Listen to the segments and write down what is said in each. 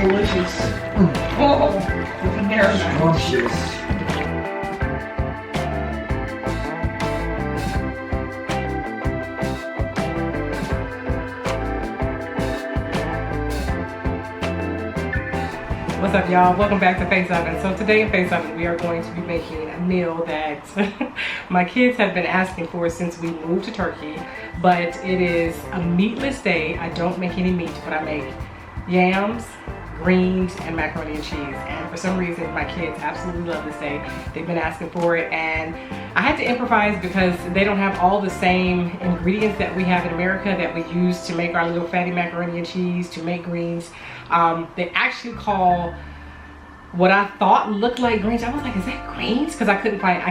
delicious. Oh, with the marinade. Scrumptious. What's up, y'all? Welcome back to Face Oven. So today in Face Oven, we are going to be making a meal that my kids have been asking for since we moved to Turkey. But it is a meatless day. I don't make any meat, but I make yams, greens, and macaroni and cheese. And for some reason, my kids absolutely love this day. They've been asking for it, and I had to improvise because they don't have all the same ingredients that we have in America that we use to make our little fatty macaroni and cheese, to make greens. They actually call what I thought looked like greens. I was like, is that greens? Because I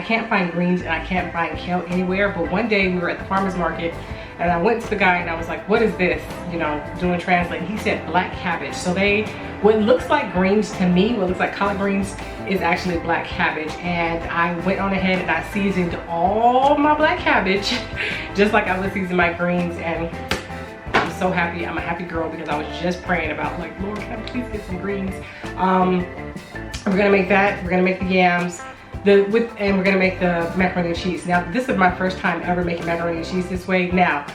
can't find greens, and I can't find kale anywhere. But one day we were at the farmer's market, and I went to the guy and I was like, what is this? You know, doing translate. He said black cabbage. So what looks like greens to me, what looks like collard greens, is actually black cabbage. And I went on ahead and I seasoned all my black cabbage just like I would season my greens. And I'm so happy. I'm a happy girl because I was just praying about, like, Lord, can I please get some greens? We're gonna make that. We're gonna make the yams. And we're gonna make the macaroni and cheese. Now, this is my first time ever making macaroni and cheese this way. Now,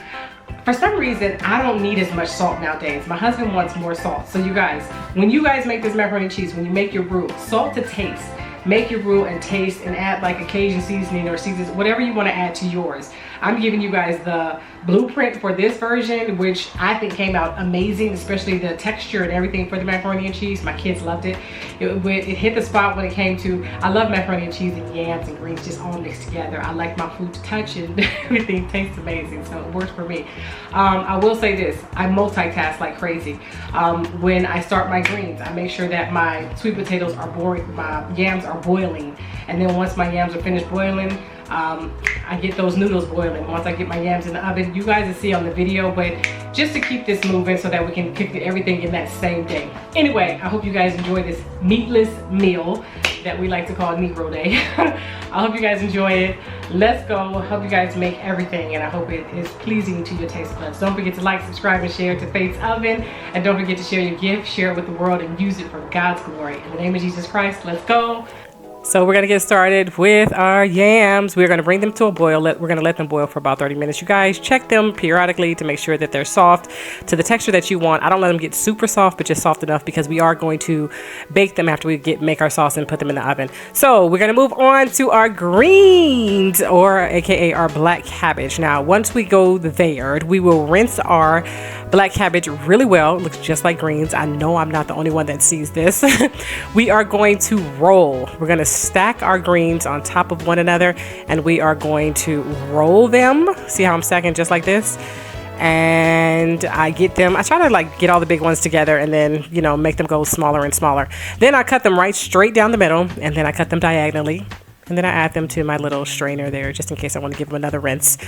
for some reason, I don't need as much salt nowadays. My husband wants more salt. So you guys, when you guys make this macaroni and cheese, when you make your roux, salt to taste. Make your roux and taste, and add like a Cajun seasoning or seasons, whatever you want to add to yours. I'm giving you guys the blueprint for this version, which I think came out amazing, especially the texture and everything for the macaroni and cheese. My kids loved it. It hit the spot when it came to, I love macaroni and cheese and yams and greens just all mixed together. I like my food to touch, and everything tastes amazing, so it works for me. I will say this, I multitask like crazy. When I start my greens, I make sure that my sweet potatoes are boiling, my yams are boiling, and then once my yams are finished boiling, I get those noodles boiling. Once I get my yams in the oven, you guys will see on the video, but just to keep this moving so that we can cook everything in that same day. Anyway, I hope you guys enjoy this meatless meal that we like to call Negro Day. I hope you guys enjoy it. Let's go. I hope you guys make everything, and I hope it is pleasing to your taste buds. Don't forget to like, subscribe, and share to Faith's Oven. And don't forget to share your gift, share it with the world, and use it for God's glory. In the name of Jesus Christ, let's go. So we're gonna get started with our yams. We're gonna bring them to a boil. We're gonna let them boil for about 30 minutes. You guys check them periodically to make sure that they're soft to the texture that you want. I don't let them get super soft, but just soft enough, because we are going to bake them after we make our sauce and put them in the oven. So we're gonna move on to our greens, or AKA our black cabbage. Now, once we go there, we will rinse our black cabbage really well. It looks just like greens. I know I'm not the only one that sees this. We are going to roll. We're gonna stack our greens on top of one another, and we are going to roll them. See how I'm stacking just like this? And I try to like get all the big ones together, and then, you know, make them go smaller and smaller. Then I cut them right straight down the middle, and then I cut them diagonally. And then I add them to my little strainer there, just in case I want to give them another rinse.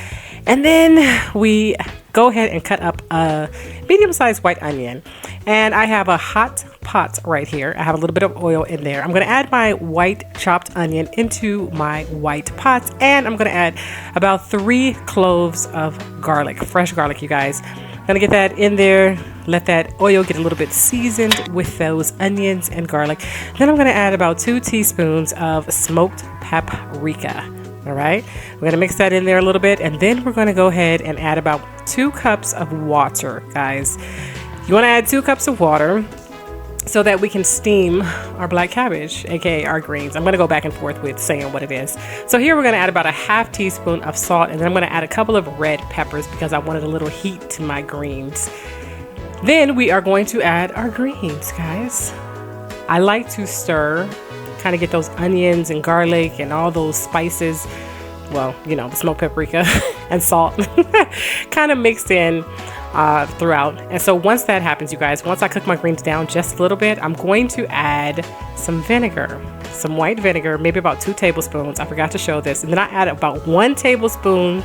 And then we go ahead and cut up a medium-sized white onion. And I have a hot pot right here. I have a little bit of oil in there. I'm going to add my white chopped onion into my white pot. And I'm going to add about 3 cloves of garlic, fresh garlic, you guys. Gonna get that in there, let that oil get a little bit seasoned with those onions and garlic. Then I'm gonna add about 2 teaspoons of smoked paprika. All right, we're gonna mix that in there a little bit, and then we're gonna go ahead and add about 2 cups of water, guys. You wanna add 2 cups of water so that we can steam our black cabbage, aka our greens. I'm gonna go back and forth with saying what it is. So here we're gonna add about a ½ teaspoon of salt, and then I'm gonna add a couple of red peppers because I wanted a little heat to my greens. Then we are going to add our greens, guys. I like to stir, kind of get those onions and garlic and all those spices, well, you know, the smoked paprika and salt kind of mixed in throughout. And so once that happens, you guys, once I cook my greens down just a little bit, I'm going to add some vinegar, some white vinegar, maybe about 2 tablespoons. I forgot to show this. And then I add about 1 tablespoon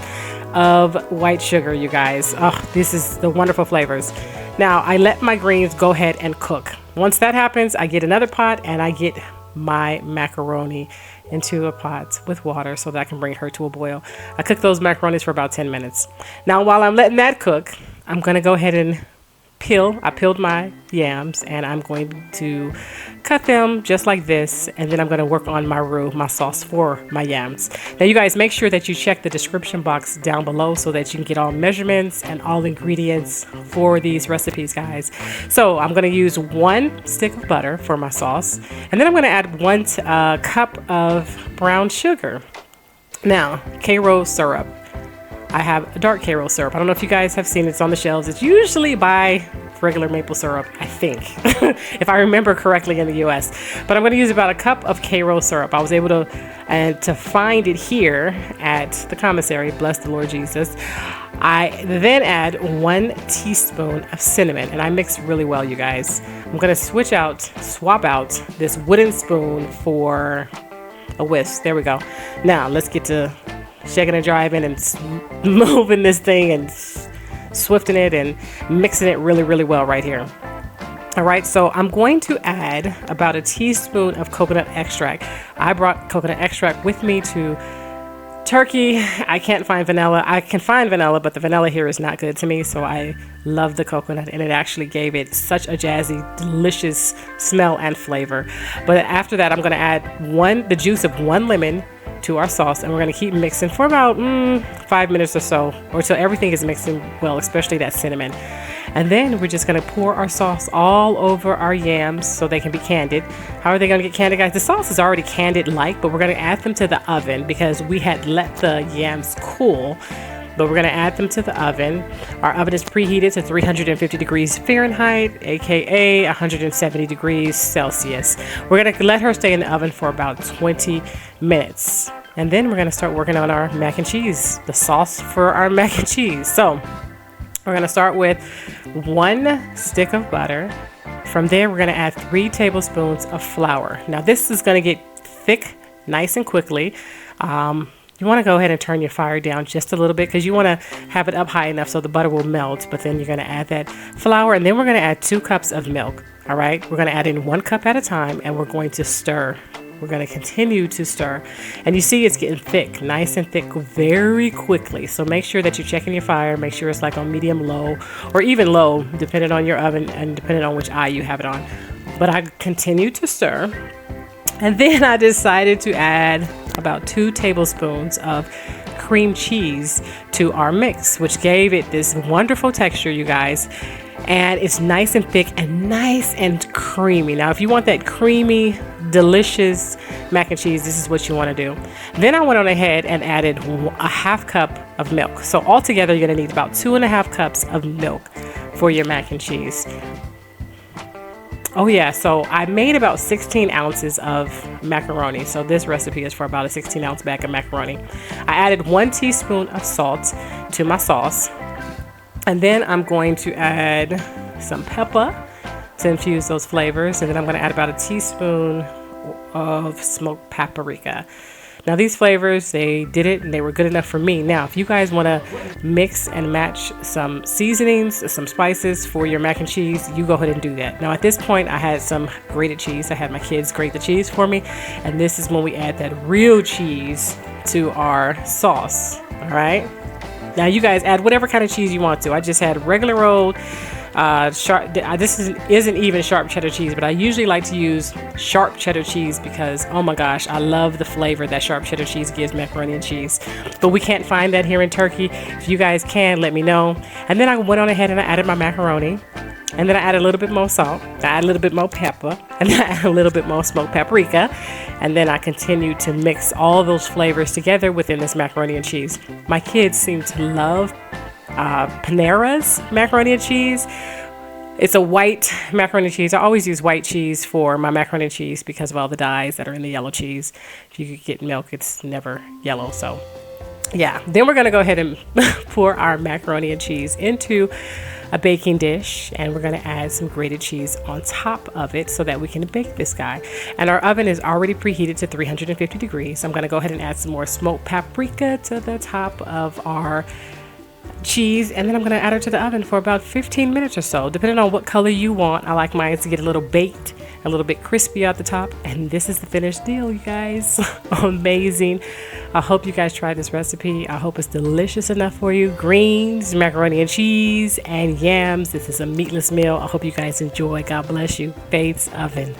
of white sugar, you guys. Oh, this is the wonderful flavors. Now I let my greens go ahead and cook. Once that happens, I get another pot and I get my macaroni into a pot with water so that I can bring her to a boil. I cook those macaronis for about 10 minutes. Now while I'm letting that cook, I'm gonna go ahead and I peeled my yams, and I'm going to cut them just like this, and then I'm going to work on my roux, my sauce for my yams. Now you guys, make sure that you check the description box down below so that you can get all measurements and all ingredients for these recipes, guys. So I'm going to use 1 stick of butter for my sauce, and then I'm going to add 1 cup of brown sugar. Now, karo syrup. I have a dark karo syrup. I don't know if you guys have seen it. It's on the shelves. It's usually by regular maple syrup, I think, if I remember correctly in the US. But I'm going to use about a cup of karo syrup. I was able to find it here at the commissary. Bless the Lord Jesus. I then add 1 teaspoon of cinnamon, and I mix really well, you guys. I'm going to swap out this wooden spoon for a whisk. There we go. Now let's get to shaking and driving and moving this thing and swifting it and mixing it really, really well right here. All right, so I'm going to add about a teaspoon of coconut extract. I brought coconut extract with me to Turkey. I can't find vanilla. I can find vanilla, but the vanilla here is not good to me, so I love the coconut, and it actually gave it such a jazzy, delicious smell and flavor. But after that, I'm going to add the juice of 1 lemon to our sauce, and we're going to keep mixing for about 5 minutes or so, or till everything is mixing well, especially that cinnamon. And then we're just going to pour our sauce all over our yams so they can be candied. How are they going to get candied, guys? The sauce is already candied like, but we're going to add them to the oven because we had let the yams cool. But we're going to add them to the oven. Our oven is preheated to 350 degrees Fahrenheit, aka 170 degrees Celsius. We're going to let her stay in the oven for about 20 minutes. And then we're going to start working on our mac and cheese, the sauce for our mac and cheese. So we're going to start with 1 stick of butter. From there, we're going to add 3 tablespoons of flour. Now this is going to get thick nice and quickly. You want to go ahead and turn your fire down just a little bit because you want to have it up high enough so the butter will melt. But then you're going to add that flour, and then we're going to add 2 cups of milk. All right, we're going to add in 1 cup at a time, and we're going to stir. We're going to continue to stir. And you see it's getting thick, nice and thick very quickly. So make sure that you're checking your fire. Make sure it's like on medium low or even low, depending on your oven and depending on which eye you have it on. But I continue to stir. And then I decided to add about 2 tablespoons of cream cheese to our mix, which gave it this wonderful texture, you guys. And it's nice and thick and nice and creamy. Now, if you want that creamy, delicious mac and cheese, this is what you want to do. Then I went on ahead and added a half cup of milk. So altogether, you're going to need about 2.5 cups of milk for your mac and cheese. Oh yeah, so I made about 16 ounces of macaroni. So this recipe is for about a 16 ounce bag of macaroni. I added 1 teaspoon of salt to my sauce. And then I'm going to add some pepper to infuse those flavors. And then I'm going to add about a teaspoon of smoked paprika. Now these flavors, they did it and they were good enough for me. Now, if you guys want to mix and match some seasonings, some spices for your mac and cheese, you go ahead and do that. Now at this point, I had some grated cheese. I had my kids grate the cheese for me. And this is when we add that real cheese to our sauce. All right. Now you guys add whatever kind of cheese you want to. I just had regular old sharp. This isn't even sharp cheddar cheese, but I usually like to use sharp cheddar cheese because, oh my gosh, I love the flavor that sharp cheddar cheese gives macaroni and cheese. But we can't find that here in Turkey. If you guys can, let me know. And then I went on ahead and I added my macaroni. And then I added a little bit more salt. I added a little bit more pepper. And then I added a little bit more smoked paprika. And then I continued to mix all those flavors together within this macaroni and cheese. My kids seem to love Panera's macaroni and cheese. It's a white macaroni and cheese. I always use white cheese for my macaroni and cheese because of all the dyes that are in the yellow cheese. If you get milk, it's never yellow. So yeah, then we're going to go ahead and pour our macaroni and cheese into a baking dish, and we're going to add some grated cheese on top of it so that we can bake this guy. And our oven is already preheated to 350 degrees. I'm going to go ahead and add some more smoked paprika to the top of our cheese, and then I'm going to add her to the oven for about 15 minutes or so, depending on what color you want. I like mine to get a little baked a little bit crispy at the top. And this is the finished deal, you guys. Amazing. I hope you guys try this recipe. I hope it's delicious enough for you. Greens, macaroni and cheese, and yams. This is a meatless meal. I hope you guys enjoy. God bless you. Faith's Oven.